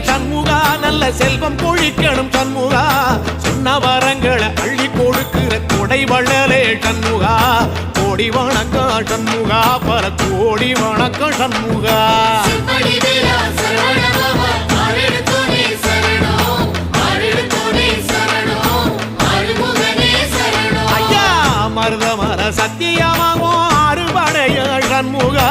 சண்முகா நல்ல செல்வம் கொழிக்கணும் சண்முகா சொன்ன வரங்களை அள்ளி கொடுக்கிற கொடை வள்ளலே சண்முகா கோடி வணக்கம் சண்முகா பல கோடி வணக்கம் சண்முகா ஐயா மருதமர சத்தியமாகும் அறுபடைய சண்முகா